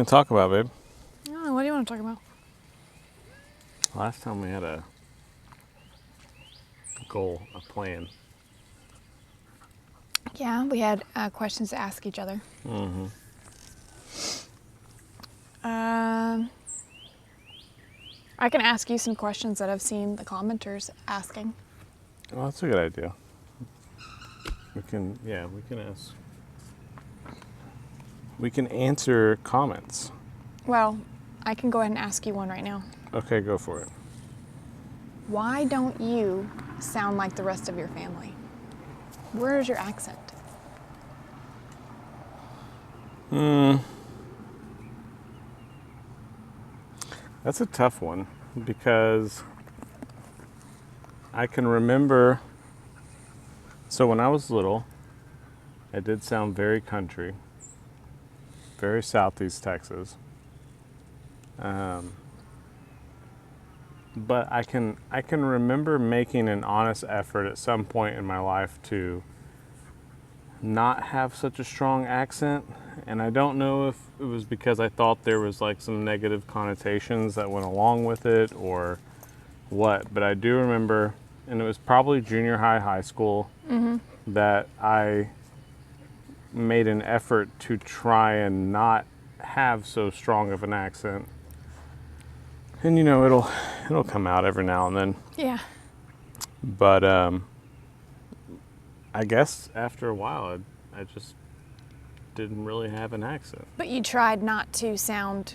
to talk about, babe? Oh, what do you want to talk about? Last time we had a goal, a plan. Yeah, we had questions to ask each other. Mm-hmm. I can ask you some questions that I've seen the commenters asking. Well, that's a good idea. We can ask. We can answer comments. Well, I can go ahead and ask you one right now. Okay, go for it. Why don't you sound like the rest of your family? Where is your accent? That's a tough one because I can remember. So when I was little, I did sound very country, very Southeast Texas. But I can remember making an honest effort at some point in my life to not have such a strong accent, and I don't know if it was because I thought there was like some negative connotations that went along with it or what, but I do remember, and it was probably junior high, high school, that I made an effort to try and not have so strong of an accent. And you know, it'll come out every now and then. Yeah. But I guess after a while, I just didn't really have an accent. But you tried not to sound.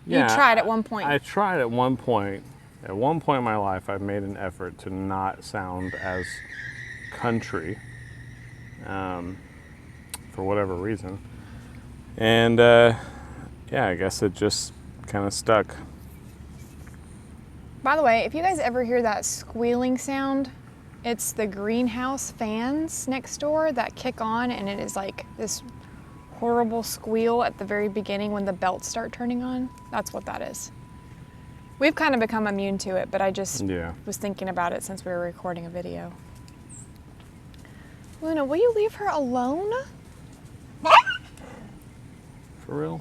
Yeah, You tried at one point. I tried at one point. At one point in my life, I made an effort to not sound as country, for whatever reason. And yeah, I guess it just kind of stuck. By the way, if you guys ever hear that squealing sound, it's the greenhouse fans next door that kick on, and it is like this horrible squeal at the very beginning when the belts start turning on. That's what that is. We've kind of become immune to it, but I just was thinking about it since we were recording a video. Luna, will you leave her alone? For real?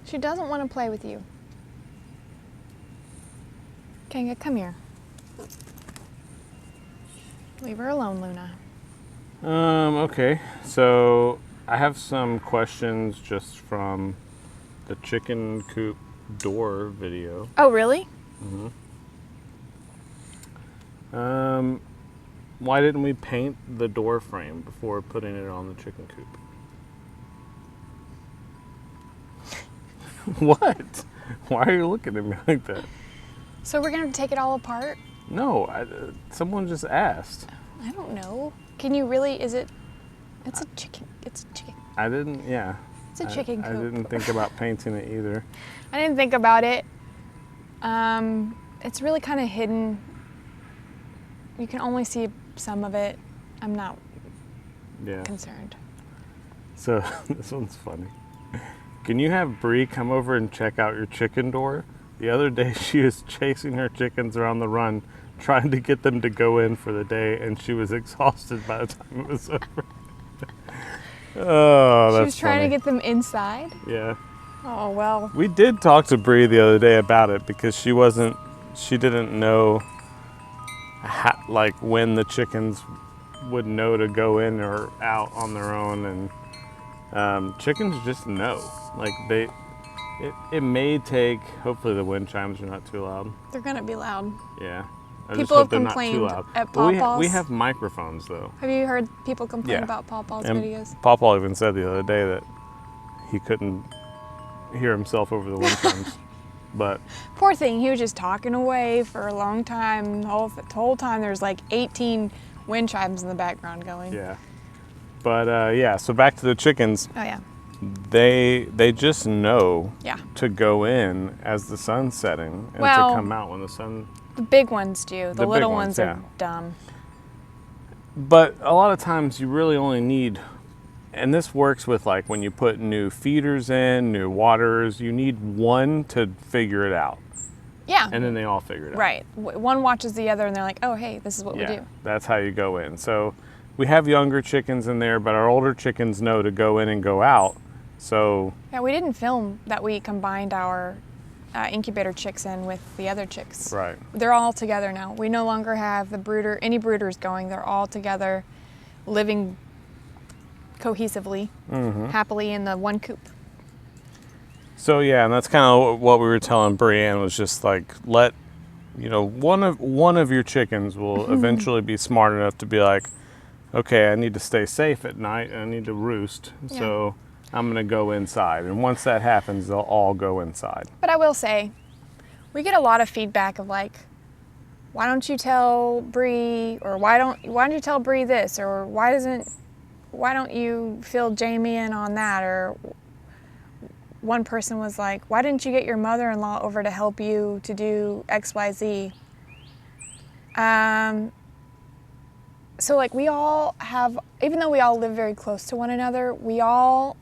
She doesn't want to play with you. Kanga, come here. Leave her alone, Luna. Okay, so I have some questions just from the chicken coop door video. Oh, really? Why didn't we paint the door frame before putting it on the chicken coop? What? Why are you looking at me like that? So we're going to take it all apart? No, someone just asked. I don't know. Can you really, it's a chicken. It's a chicken. I didn't, yeah. It's a chicken coop. I didn't think about painting it either. I didn't think about it. It's really kind of hidden. You can only see some of it. I'm not concerned. So this one's funny. Can you have Bree come over and check out your chicken door? The other day she was chasing her chickens around the run, trying to get them to go in for the day, and she was exhausted by the time it was over. Oh, that's She was trying funny. to get them inside? Yeah. Oh, well. We did talk to Bree the other day about it because she didn't know like when the chickens would know to go in or out on their own, and chickens just know. Like it may take. Hopefully the wind chimes are not too loud. They're going to be loud. Yeah. I People just hope have they're not too complained loud. at Well, Pawpaw's. we have microphones though. Have you heard people complain Yeah. about Pawpaw's And videos? Pawpaw even said the other day that he couldn't hear himself over the wind chimes. But Poor thing, he was just talking away for a long time. The whole time there's like 18 wind chimes in the background going. yeah. But yeah, so back to the chickens. Oh, yeah. They just know Yeah. to go in as the sun's setting and Well, to come out when the sun. The big ones do. The The little big ones ones, are yeah. dumb. But a lot of times you really only need, and this works with like when you put new feeders in, new waters, you need one to figure it out. Yeah. And then they all figure it out. Right. One watches the other and they're like, oh, hey, this is what we Yeah, do. that's how you go in. So we have younger chickens in there, but our older chickens know to go in and go out. So Yeah, we didn't film that we combined our incubator chicks in with the other chicks. right. They're all together now. We no longer have any brooders going. They're all together, living cohesively, happily in the one coop. So yeah, and that's kind of what we were telling Brienne was just like one of your chickens will eventually be smart enough to be like, okay, I need to stay safe at night and I need to roost. Yeah. So I'm gonna go inside, and once that happens, they'll all go inside. But I will say, we get a lot of feedback of like, why don't you tell Bree, or why don't you tell Bree this, or why don't you fill Jamie in on that, or one person was like, why didn't you get your mother-in-law over to help you to do XYZ? So like we all have, even though we all live very close to one another, we all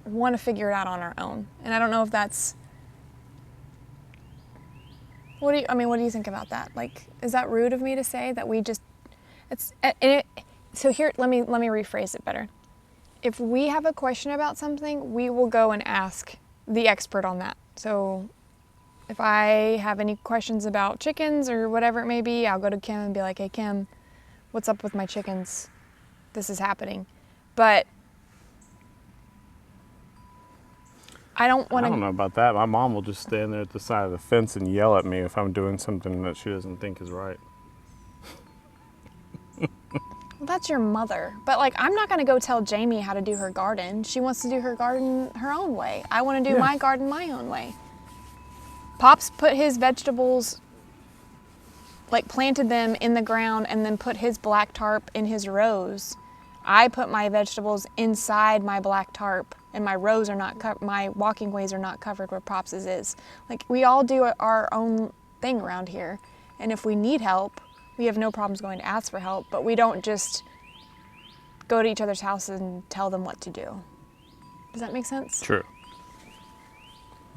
want to figure it out on our own. And I don't know if that's, what do you think about that? Like, is that rude of me to say that we just, so here, let me rephrase it better. If we have a question about something, we will go and ask the expert on that. So if I have any questions about chickens or whatever it may be, I'll go to Kim and be like, hey Kim, what's up with my chickens? This is happening. But I don't know about that. My mom will just stand there at the side of the fence and yell at me if I'm doing something that she doesn't think is right. Well, that's your mother. But like, I'm not going to go tell Jamie how to do her garden. She wants to do her garden her own way. I want to do my garden my own way. Pops put his vegetables, like planted them in the ground and then put his black tarp in his rows. I put my vegetables inside my black tarp, and my rows are not my walking ways are not covered where Pops's is. Like, we all do our own thing around here. And if we need help, we have no problems going to ask for help, but we don't just go to each other's houses and tell them what to do. Does that make sense? True.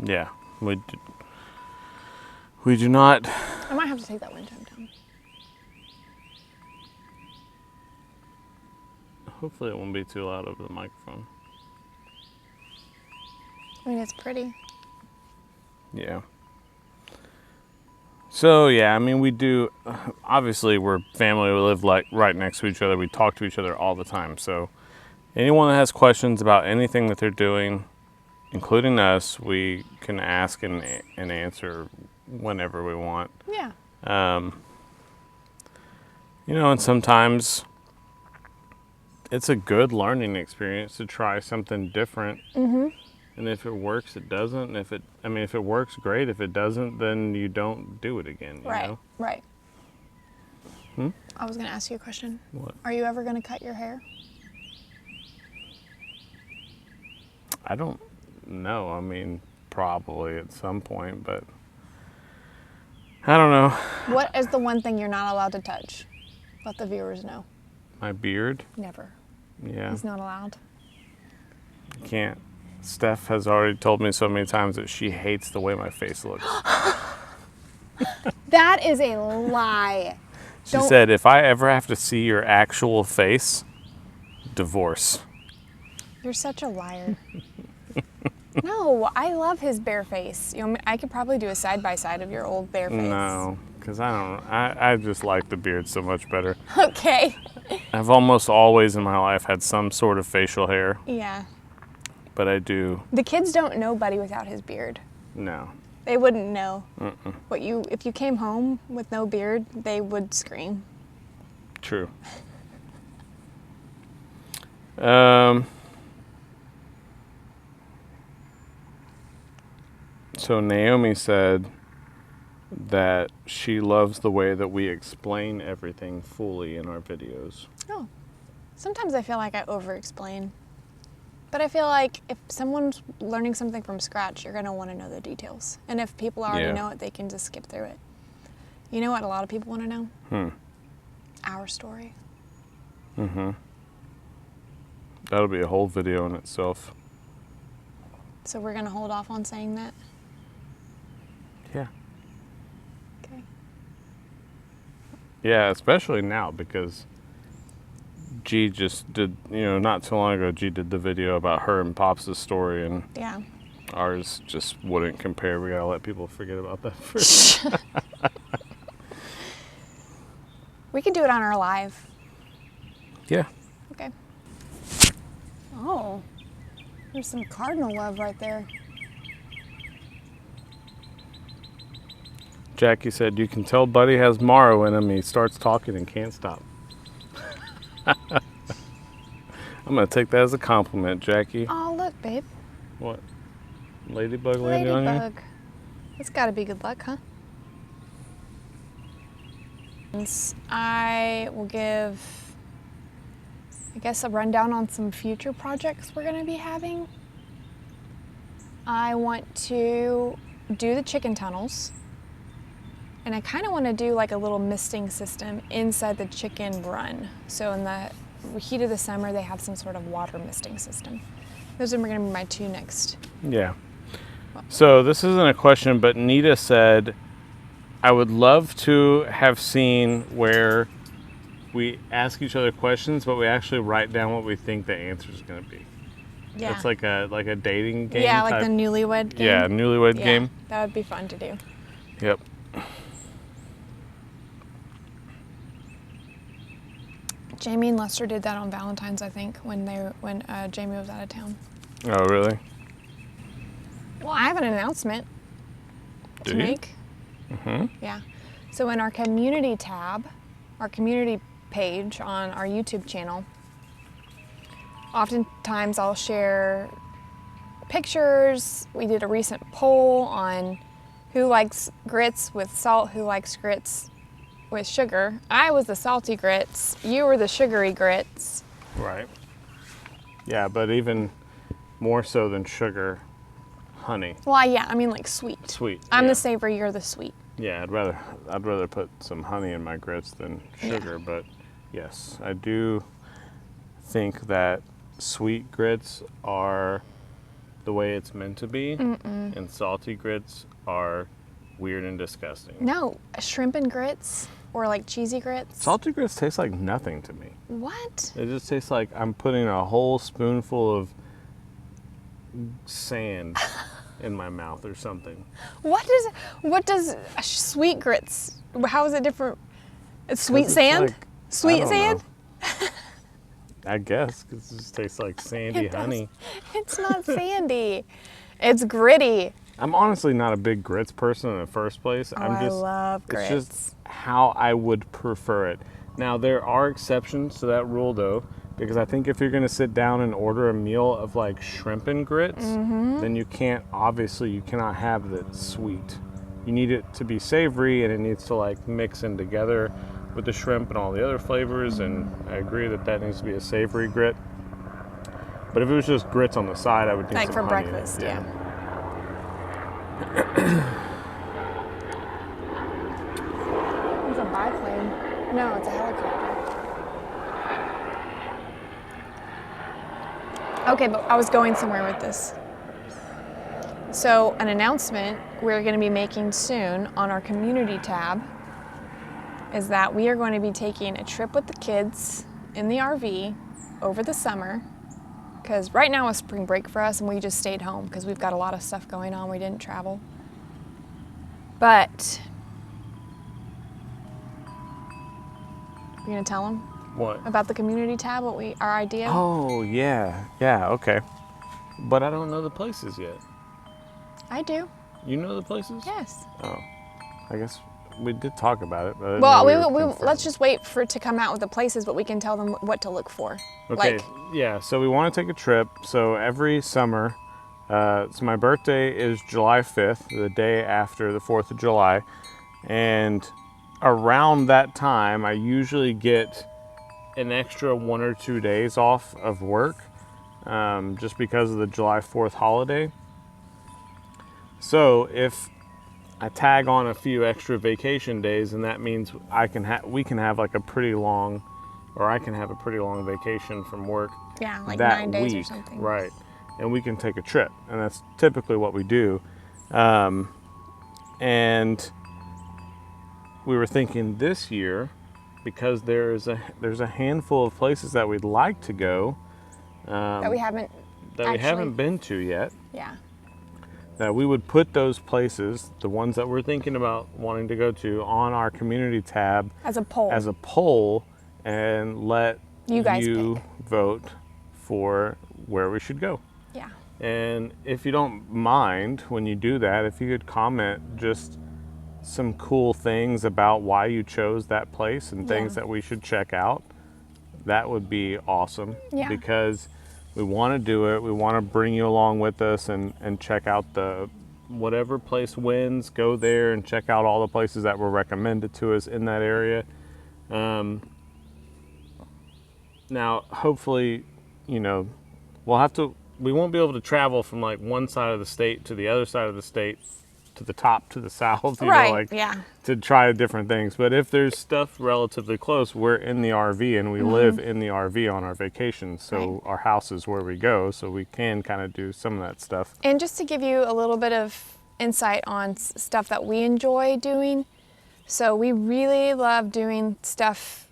Yeah, we do not. I might have to take that wind chime down. Hopefully it won't be too loud over the microphone. I mean, it's pretty. Yeah. So yeah, I mean, we do. Obviously, we're family. We live like right next to each other. We talk to each other all the time. So anyone that has questions about anything that they're doing, including us, we can ask and answer whenever we want. Yeah. And sometimes it's a good learning experience to try something different. Mm-hmm. And if it works, it doesn't. If it works, great. If it doesn't, then you don't do it again. You know? Right. I was going to ask you a question. What? Are you ever going to cut your hair? I don't know. I mean, probably at some point, but I don't know. What is the one thing you're not allowed to touch? Let the viewers know. My beard? Never. Yeah. He's not allowed. I can't. Steph has already told me so many times that she hates the way my face looks. That is a lie. She said, if I ever have to see your actual face, divorce. You're such a liar. No, I love his bare face. I could probably do a side-by-side of your old bare face. No, because I just like the beard so much better. Okay. I've almost always in my life had some sort of facial hair. Yeah. But I do. The kids don't know Buddy without his beard. No. They wouldn't know. If you came home with no beard, they would scream. True. So Naomi said that she loves the way that we explain everything fully in our videos. Oh. Sometimes I feel like I over-explain. But I feel like if someone's learning something from scratch, you're going to want to know the details. And if people already know it, they can just skip through it. You know what a lot of people want to know? Our story. Mm-hmm. That'll be a whole video in itself. So we're going to hold off on saying that? Yeah. Okay. Yeah, especially now because G just did, not too long ago, G did the video about her and Pops' story, and Yeah. ours just wouldn't compare. We gotta let people forget about that first. We could do it on our live. Yeah. Okay. Oh, there's some cardinal love right there. Jackie said, you can tell Buddy has Morrow in him. He starts talking and can't stop. I'm going to take that as a compliment, Jackie. Oh, look, babe. What? Ladybug landed on you? Ladybug. That's got to be good luck, huh? I will give, I guess, a rundown on some future projects we're going to be having. I want to do the chicken tunnels. And I kind of want to do like a little misting system inside the chicken run. So in the heat of the summer, they have some sort of water misting system. Those are going to be my two next. Yeah. So this isn't a question, but Nita said, I would love to have seen where we ask each other questions, but we actually write down what we think the answer is going to be. Yeah. It's like a dating game. Yeah, like type. the newlywed game. Yeah, newlywed Yeah, game. that would be fun to do. Yep. Jamie and Lester did that on Valentine's, I think, when Jamie was out of town. Oh, really? Well, I have an announcement Do to you? make. Mm-hmm. Yeah. So in our community tab, our community page on our YouTube channel, oftentimes I'll share pictures. We did a recent poll on who likes grits with salt, who likes grits with sugar. I was the salty grits. You were the sugary grits. Right. Yeah, but even more so than sugar, honey. Well, yeah, I mean like sweet. Sweet. I'm yeah. the savory, you're the sweet. Yeah, I'd rather put some honey in my grits than sugar, but yes, I do think that sweet grits are the way it's meant to be, and salty grits are weird and disgusting. No, shrimp and grits or like cheesy grits. Salty grits taste like nothing to me. What? It just tastes like I'm putting a whole spoonful of sand in my mouth or something. What does sweet grits? How is it different? It's sweet It's sand? like- I Sweet don't sand? know. I guess, because it just tastes like sandy It does. honey. It's not sandy. It's gritty. I'm honestly not a big grits person in the first place. Oh, I'm I just, love it's grits. just how I would prefer it. Now, there are exceptions to that rule, though, because I think if you're going to sit down and order a meal of like shrimp and grits, then you cannot have it sweet. You need it to be savory, and it needs to like mix in together with the shrimp and all the other flavors, and I agree that needs to be a savory grit. But if it was just grits on the side, I would think Like some for honey in it. breakfast, yeah. It's a biplane. No, it's a helicopter. Okay, but I was going somewhere with this. So, an announcement we're going to be making soon on our community tab is that we are going to be taking a trip with the kids in the RV over the summer. Because right now is spring break for us and we just stayed home because we've got a lot of stuff going on. We didn't travel. But, we're going to tell them What? about the community tab, our idea? Oh, yeah, okay. But I don't know the places yet. I do, You know the places? yes. Oh, I guess we did talk about it. But I didn't Well, know we were confirmed. let's just wait for it to come out with the places, but we can tell them what to look for. Okay, Like, yeah, so we want to take a trip. So every summer, so my birthday is July 5th, the day after the 4th of July. And around that time, I usually get an extra 1 or 2 days off of work, just because of the July 4th holiday. So if I tag on a few extra vacation days, and that means we can have like a pretty long, or I can have a pretty long vacation from work yeah, like that 9 days week, or something. right? And we can take a trip, and that's typically what we do. And we were thinking this year because there's a handful of places that we'd like to go that we haven't that we haven't been to yet. Yeah. That we would put those places, the ones that we're thinking about wanting to go to, on our community tab As a poll. and let You guys pick. vote for where we should go. Yeah. And if you don't mind when you do that, if you could comment just some cool things about why you chose that place and things that we should check out, that would be awesome. Yeah. Because we want to do it. We want to bring you along with us and check out the whatever place wins. Go there and check out all the places that were recommended to us in that area. Now, hopefully, we won't be able to travel from like one side of the state to the other side of the state, to the top, to the south, to try different things. But if there's stuff relatively close, we're in the RV and we live in the RV on our vacation. So our house is where we go, so we can kind of do some of that stuff. And just to give you a little bit of insight on stuff that we enjoy doing. So we really love doing stuff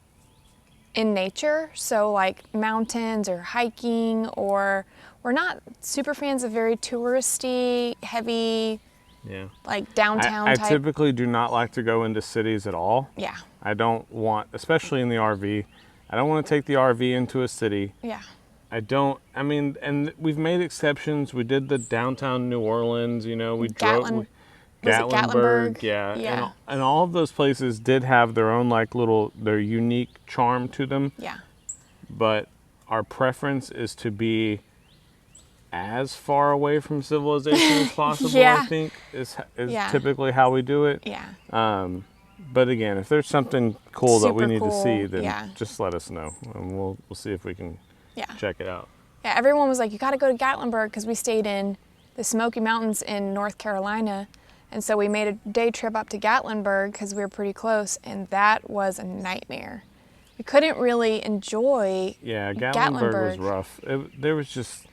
in nature. So like mountains or hiking, or we're not super fans of very touristy, heavy, like downtown I type. typically do not like to go into cities at all. Yeah. I don't want, especially in the RV, I don't want to take the RV into a city. Yeah. And we've made exceptions. We did the downtown New Orleans, we Gatlinburg? Gatlinburg, yeah. And all of those places did have their own their unique charm to them. Yeah. But our preference is to be as far away from civilization as possible, I think, is typically how we do it. Yeah. But again, if there's something cool that we need to see, then yeah. just let us know, and we'll see if we can check it out. Yeah, everyone was like, you got to go to Gatlinburg, because we stayed in the Smoky Mountains in North Carolina. And so we made a day trip up to Gatlinburg because we were pretty close, and that was a nightmare. We couldn't really enjoy Gatlinburg was rough. There was just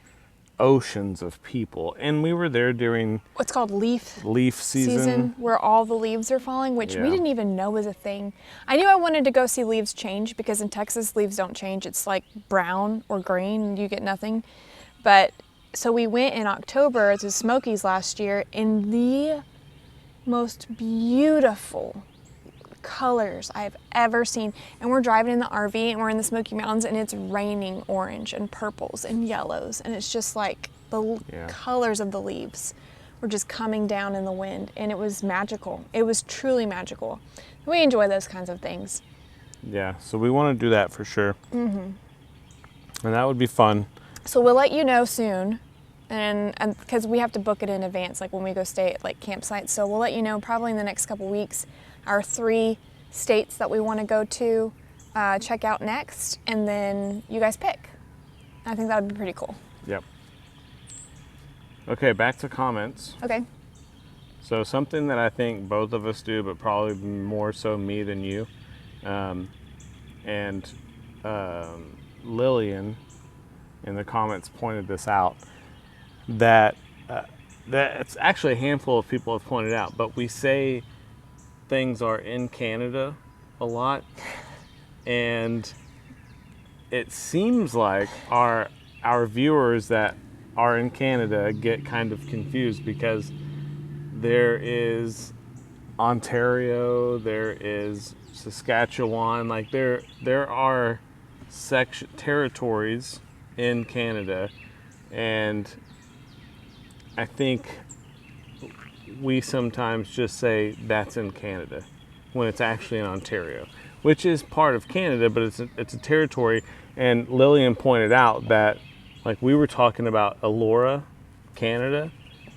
oceans of people, and we were there during what's called leaf season, where all the leaves are falling, which we didn't even know was a thing. I knew I wanted to go see leaves change, because in Texas leaves don't change. It's like brown or green and you get nothing. But so we went in October to Smokies last year, in the most beautiful colors I've ever seen. And we're driving in the RV and we're in the Smoky Mountains, and it's raining orange and purples and yellows, and it's just like the colors of the leaves were just coming down in the wind, and it was magical. It was truly magical. We enjoy those kinds of things. Yeah, so we want to do that for sure. And that would be fun. So we'll let you know soon, and because we have to book it in advance, like when we go stay at like campsites. So we'll let you know probably in the next couple weeks our 3 states that we want to go to, check out next, and then you guys pick. I think that would be pretty cool. Yep. Okay, back to comments. Okay. So something that I think both of us do, but probably more so me than you, and Lillian in the comments pointed this out, that it's actually a handful of people have pointed out, but we say things are in Canada a lot, and it seems like our viewers that are in Canada get kind of confused, because there is Ontario, there is Saskatchewan, like there are territories in Canada, and I think we sometimes just say that's in Canada when it's actually in Ontario, which is part of Canada, but it's a territory. And Lillian pointed out that, like, we were talking about Elora, Canada,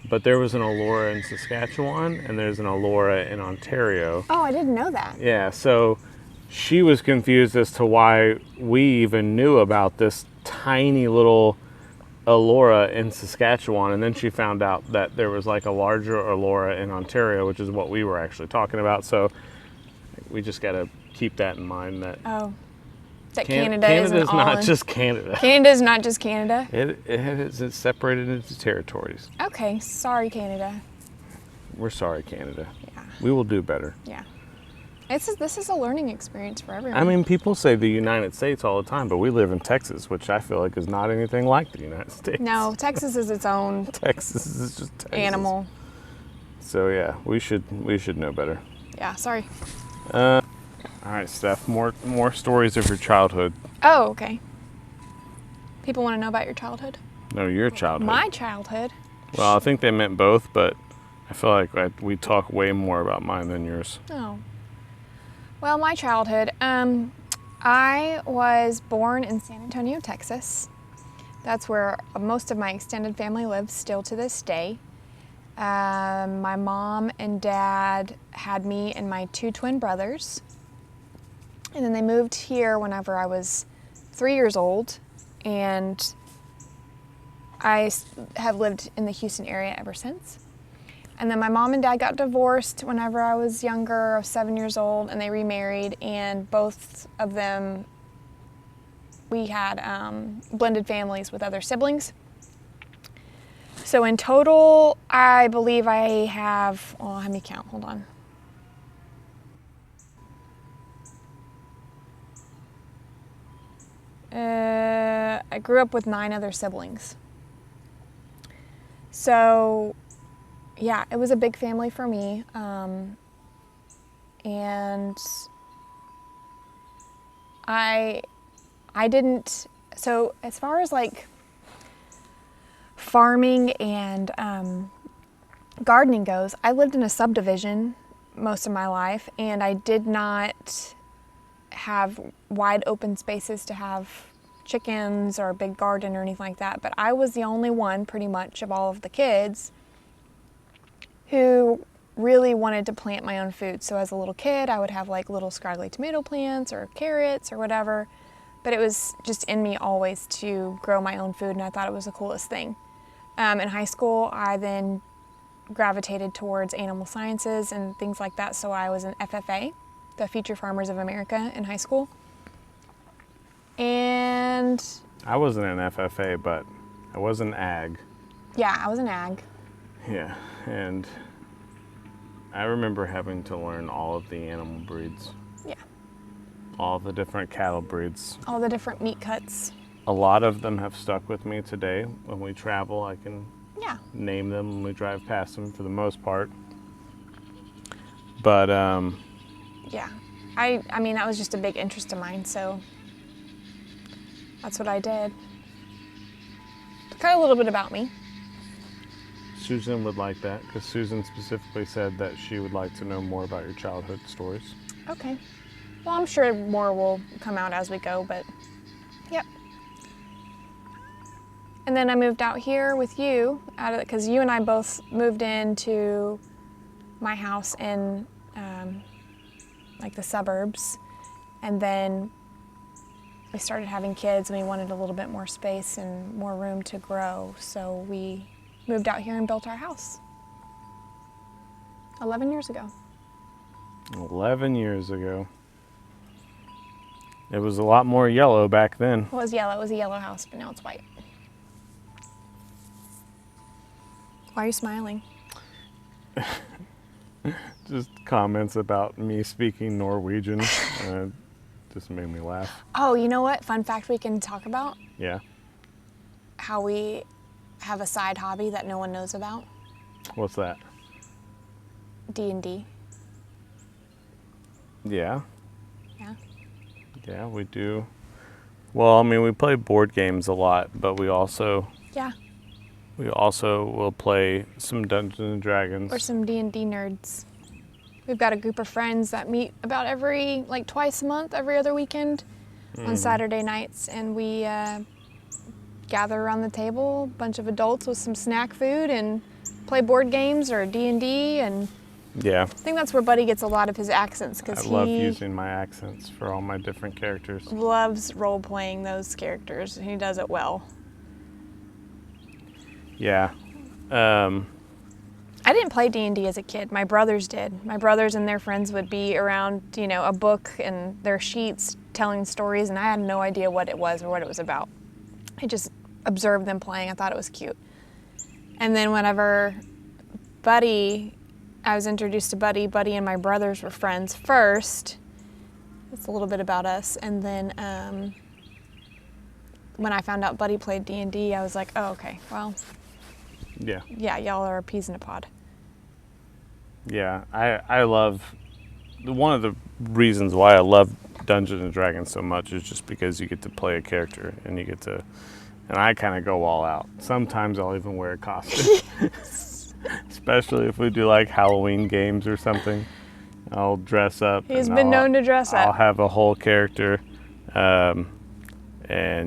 but there was an Elora in Saskatchewan and there's an Elora in Ontario. Oh, I didn't know that. Yeah, so she was confused as to why we even knew about this tiny little Elora in Saskatchewan, and then she found out that there was like a larger Elora in Ontario, which is what we were actually talking about. So we just got to keep that in mind, that Canada is not just Canada. Canada is not just Canada. It's separated into territories. Okay, sorry, Canada. We're sorry, Canada. Yeah. We will do better. Yeah. This is a learning experience for everyone. I mean, people say the United States all the time, but we live in Texas, which I feel like is not anything like the United States. No, Texas is its own Texas is just Texas. animal. So yeah, we should know better. Yeah, sorry. All right, Steph, more stories of your childhood. Oh, okay. People want to know about your childhood? No, your childhood. My childhood? Well, I think they meant both, but I feel like we talk way more about mine than yours. Oh. Well, my childhood. I was born in San Antonio, Texas. That's where most of my extended family lives still to this day. My mom and dad had me and my 2 twin brothers. And then they moved here whenever I was 3 years old. And I have lived in the Houston area ever since. And then my mom and dad got divorced whenever I was younger, I was 7 years old, and they remarried. And both of them, we had blended families with other siblings. So in total, I believe I have, let me count, hold on. I grew up with 9 other siblings. So, yeah, it was a big family for me. And I didn't, so as far as like farming and gardening goes, I lived in a subdivision most of my life, and I did not have wide open spaces to have chickens or a big garden or anything like that. But I was the only one, pretty much, of all of the kids who really wanted to plant my own food. So as a little kid, I would have like little scraggly tomato plants or carrots or whatever. But it was just in me always to grow my own food, and I thought it was the coolest thing. In high school, I then gravitated towards animal sciences and things like that. So I was an FFA, the Future Farmers of America, in high school. And I wasn't an FFA, but I was an ag. yeah, I was an ag. Yeah, and I remember having to learn all of the animal breeds. Yeah. All the different cattle breeds. All the different meat cuts. A lot of them have stuck with me today. When we travel, I can Yeah. name them when we drive past them for the most part. But Yeah. I mean, that was just a big interest of mine, so that's what I did. Kind of a little bit about me. Susan would like that, because Susan specifically said that she would like to know more about your childhood stories. Okay. Well, I'm sure more will come out as we go, but yep. And then I moved out here with you, because you and I both moved into my house in like the suburbs, and then we started having kids and we wanted a little bit more space and more room to grow, so we moved out here and built our house 11 years ago. 11 years ago. It was a lot more yellow back then. It was yellow. It was a yellow house, but now it's white. Why are you smiling? Just comments about me speaking Norwegian just made me laugh. Oh, you know what? Fun fact we can talk about? Yeah. How we have a side hobby that no one knows about. What's that? D&D. Yeah. Yeah. Yeah, we do. Well, I mean, we play board games a lot, but we also Yeah. will play some Dungeons and Dragons. We're some D&D nerds. We've got a group of friends that meet about twice a month, every other weekend on Saturday nights, and we gather around the table, a bunch of adults with some snack food, and play board games or D&D, and Yeah. I think that's where Buddy gets a lot of his accents, because I love he using my accents for all my different characters. loves role-playing those characters, and he does it well. Yeah. I didn't play D&D as a kid. My brothers did. My brothers and their friends would be around, a book and their sheets telling stories, and I had no idea what it was or what it was about. I just observed them playing. I thought it was cute. And then whenever Buddy I was introduced to Buddy. Buddy and my brothers were friends first. It's a little bit about us. And then when I found out Buddy played D&D, I was like, oh, okay, well, Yeah. yeah, y'all are a peas in a pod. Yeah, I love, one of the reasons why I love Dungeons and Dragons so much is just because you get to play a character and you get to, and I kind of go all out. Sometimes I'll even wear a costume, especially if we do like Halloween games or something. I'll dress up. He's been known to dress I'll up. have a whole character, and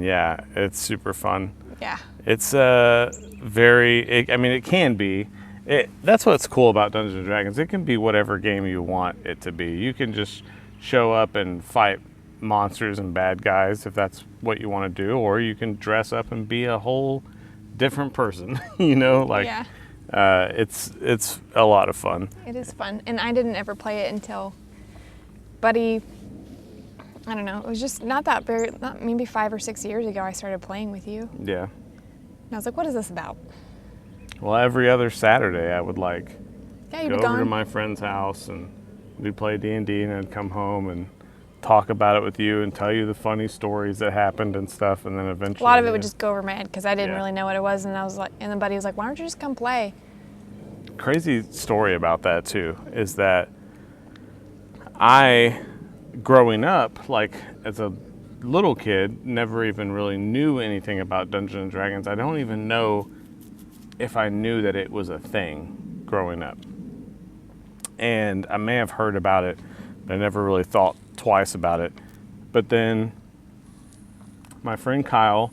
yeah, it's super fun. Yeah. It's I mean, it can be. That's what's cool about Dungeons and Dragons. It can be whatever game you want it to be. You can just show up and fight monsters and bad guys if that's what you want to do, or you can dress up and be a whole different person. You know, like Yeah. it's a lot of fun. It is fun. And I didn't ever play it until Buddy, I don't know, it was just not maybe 5 or 6 years ago I started playing with you. Yeah. And I was like, what is this about? Well, every other Saturday I would like Yeah, you'd go be over to gone. my friend's house and we'd play D&D, and I'd come home and talk about it with you and tell you the funny stories that happened and stuff, and then eventually A lot of it would just go over my head because I didn't Yeah. really know what it was, and I was like, and then Buddy was like, why don't you just come play? Crazy story about that too is that I, growing up, like as a little kid, never even really knew anything about Dungeons and Dragons. I don't even know if I knew that it was a thing growing up. And I may have heard about it, but I never really thought twice about it. But then my friend Kyle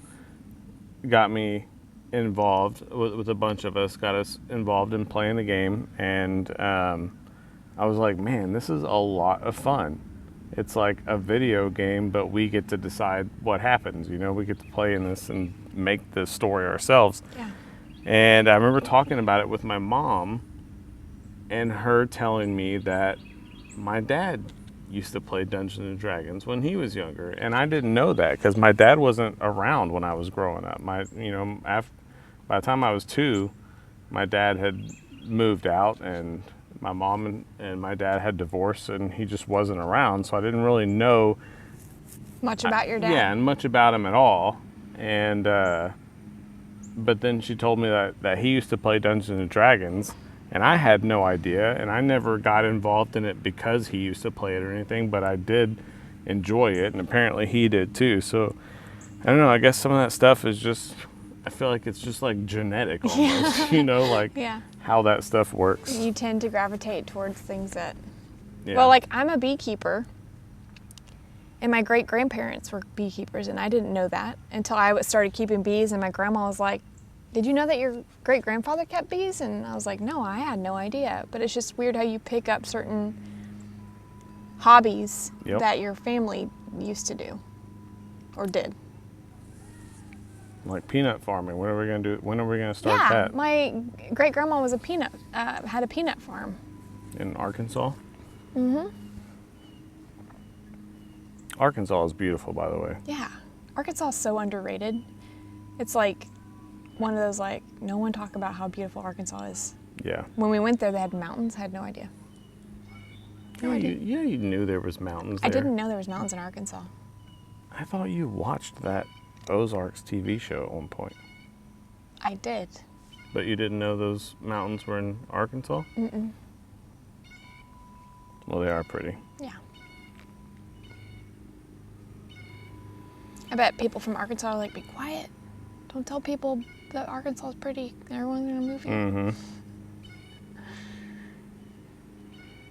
got me involved with a bunch of us, got us involved in playing the game. And I was like, man, this is a lot of fun. It's like a video game, but we get to decide what happens. You know, we get to play in this and make the story ourselves. Yeah. And I remember talking about it with my mom and her telling me that my dad used to play Dungeons and Dragons when he was younger. And I didn't know that because my dad wasn't around when I was growing up. By the time I was 2, my dad had moved out and my mom and my dad had divorced, and he just wasn't around. So I didn't really know Much about your dad. yeah, and much about him at all. And but then she told me that he used to play Dungeons and Dragons, and I had no idea, and I never got involved in it because he used to play it or anything, but I did enjoy it, and apparently he did too. So I don't know, I guess some of that stuff is just, I feel like it's just like genetic almost, you know, like Yeah. how that stuff works. You tend to gravitate towards things that, Yeah. well, like I'm a beekeeper, and my great grandparents were beekeepers, and I didn't know that until I started keeping bees, and my grandma was like, did you know that your great grandfather kept bees? And I was like, no, I had no idea. But it's just weird how you pick up certain hobbies Yep. that your family used to do or did. Like peanut farming. When are we gonna do? When are we gonna start Yeah, that? my great grandma was had a peanut farm. In Arkansas? Mm-hmm. Arkansas is beautiful, by the way. Yeah, Arkansas is so underrated. It's like one of those like no one talk about how beautiful Arkansas is. Yeah. When we went there, they had mountains. I had no idea. No idea. You knew there was mountains there. I didn't know there was mountains in Arkansas. I thought you watched that Ozarks TV show at one point, I did. but you didn't know those mountains were in Arkansas? Mm-mm. Well, they are pretty. Yeah. I bet people from Arkansas are like, be quiet. Don't tell people that Arkansas is pretty. Everyone's gonna move here. Mm-hmm.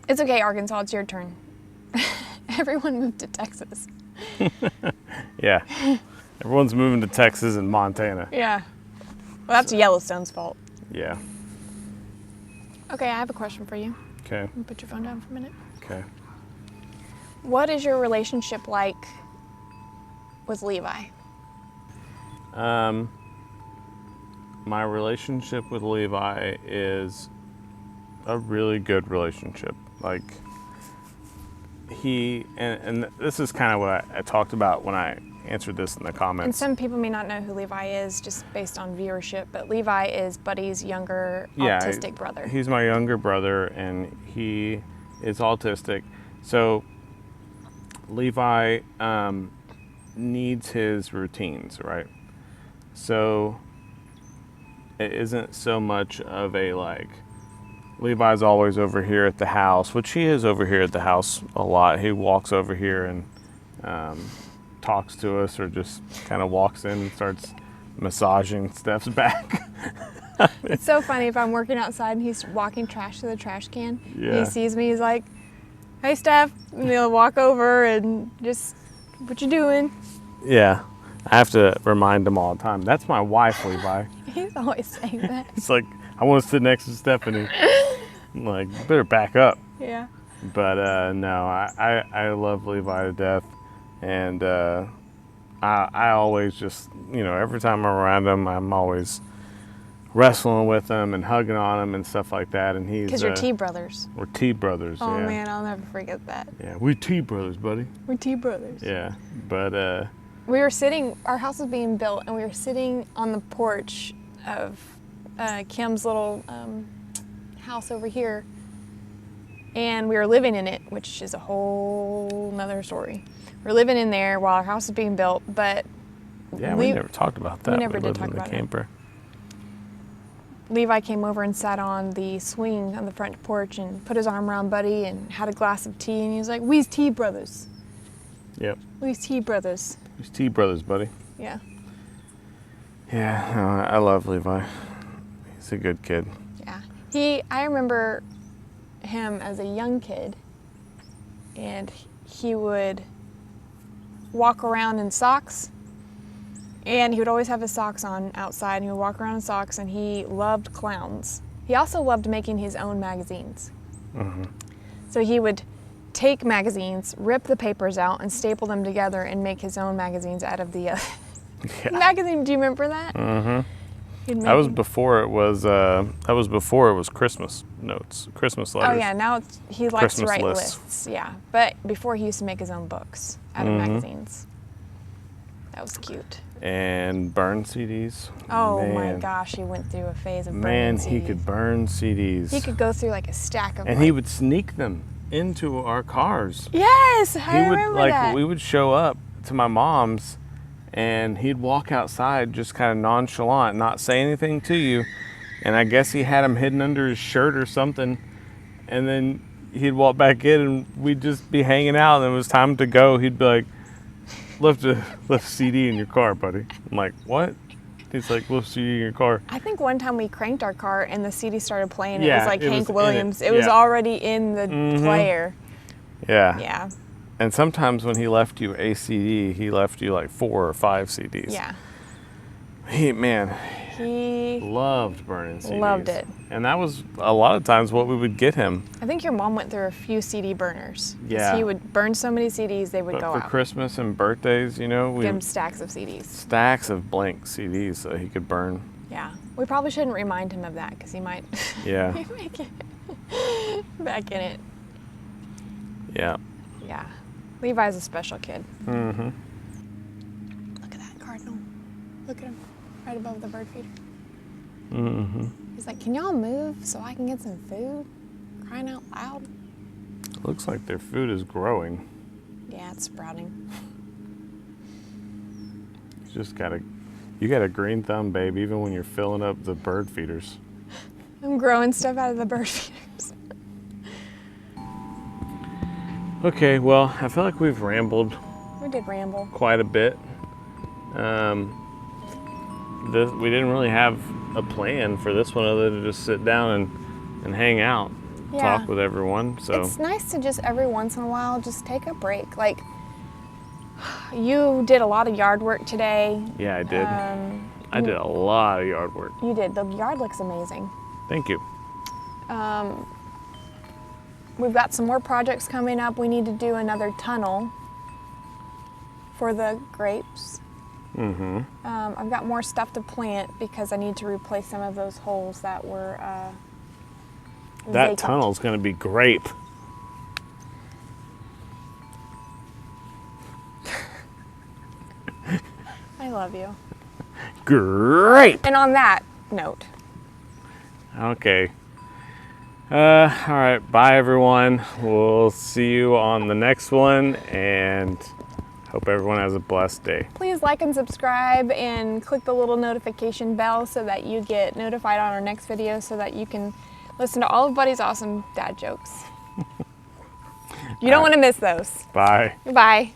It's okay, Arkansas. It's your turn. Everyone moved to Texas. Yeah. Everyone's moving to Texas and Montana. Yeah. Well, that's Yellowstone's fault. Yeah. Okay, I have a question for you. Okay. Put your phone down for a minute. Okay. What is your relationship like with Levi? My relationship with Levi is a really good relationship. Like he and this is kind of what I talked about when I answered this in the And comments. some people may not know who Levi is just based on viewership, but Levi is Buddy's younger Yeah, autistic brother. He's my younger brother, and he is autistic. So Levi needs his routines, right? So it isn't so much of a like, Levi's always over here at the house, which he is over here at the house a lot. He walks over here and talks to us, or just kind of walks in and starts massaging Steph's back. It's so funny if I'm working outside and he's walking trash to the trash can. Yeah. He sees me, he's like, "Hey, Steph," and he'll walk over and just, "What you doing?" Yeah, I have to remind him all the time. That's my wife, Levi. He's always saying that. It's like, I want to sit next to Stephanie. I'm like, you better back up. Yeah. But no, I love Levi to death. And I always just, every time I'm around him, I'm always wrestling with him and hugging on him and stuff like that. And he's Because you're T brothers. we're T brothers. Oh yeah. man, I'll never forget that. Yeah, we T brothers, buddy. We're T brothers. Yeah, but We were sitting, our house was being built, and we were sitting on the porch of Kim's little house over here. And we were living in it, which is a whole nother story. We're living in there while our house is being built, but yeah, we never talked about that. we never did lived talk in the about it. camper. Levi came over and sat on the swing on the front porch and put his arm around Buddy and had a glass of tea, and he was like, "We's T brothers. Yep, We's T brothers." he's T brothers, buddy. Yeah. Yeah, no, I love Levi. He's a good kid. Yeah. I remember him as a young kid, and he would walk around in socks, and he would always have his socks on outside, and he would walk around in socks, and he loved clowns. He also loved making his own magazines. Mm-hmm. So he would take magazines, rip the papers out, and staple them together and make his own magazines out of the Yeah. magazine. Do you remember that? Mm-hmm. He'd That was make- before it was. That was before it was Christmas notes, Christmas letters. Oh yeah, now he likes to Christmas write lists. lists. Yeah, but before he used to make his own books out of Mhm. magazines. That was cute. And burn CDs. Oh my Man. gosh, he went through a phase of Man, burning he CDs. could burn CDs. He could go through like a stack of. and he would sneak them into our cars. Yes, I He would remember that. we would show up to my mom's, and he'd walk outside just kind of nonchalant, not say anything to you. And I guess he had them hidden under his shirt or something. And then he'd walk back in, and we'd just be hanging out. And it was time to go. He'd be like, left a CD in your car, buddy. I'm like, what? He's like, left CD in your car. I think one time we cranked our car and the CD started playing. It Yeah, was like it was Hank in it. Williams. It was Yeah. already in the Mhm. player. Yeah. Yeah, And sometimes when he left you a CD, he left you like 4 or 5 CDs. yeah. He He, loved burning CDs. Loved it. And that was a lot of times what we would get him. I think your mom went through a few CD burners. 'Cause Yeah. He would burn so many CDs they would But go for out. Christmas and birthdays, we Give him stacks of CDs. stacks of blank CDs that he could burn. Yeah. We probably shouldn't remind him of that because he might, Yeah. he might get back in it. Yeah. Yeah. Levi's a special kid. Mm-hmm. Look at that cardinal. Look at him right above the bird feeder. Mm-hmm. He's like, "Can y'all move so I can get some food?" Crying out loud. Looks like their food is growing. Yeah, it's sprouting. You got a green thumb, babe, even when you're filling up the bird feeders. I'm growing stuff out of the bird feeders. Okay, well, I feel like we've rambled We did ramble. quite a bit. We didn't really have a plan for this one other than to just sit down and hang out, Yeah. talk with everyone. So It's nice to just every once in a while just take a break. Like, you did a lot of yard work today. yeah, I did. I you- did a lot of yard work. You did. The yard looks amazing. Thank you. We've got some more projects coming up. We need to do another tunnel for the grapes. Mm-hmm. I've got more stuff to plant because I need to replace some of those holes that were That vacant. tunnel's gonna be grape. love you. Great. And on that note, Okay. All right. Bye, everyone. We'll see you on the next one, and hope everyone has a blessed day. please like and subscribe and click the little notification bell so that you get notified on our next video so that you can listen to all of Buddy's awesome dad jokes. You don't want to miss those. Bye. Goodbye.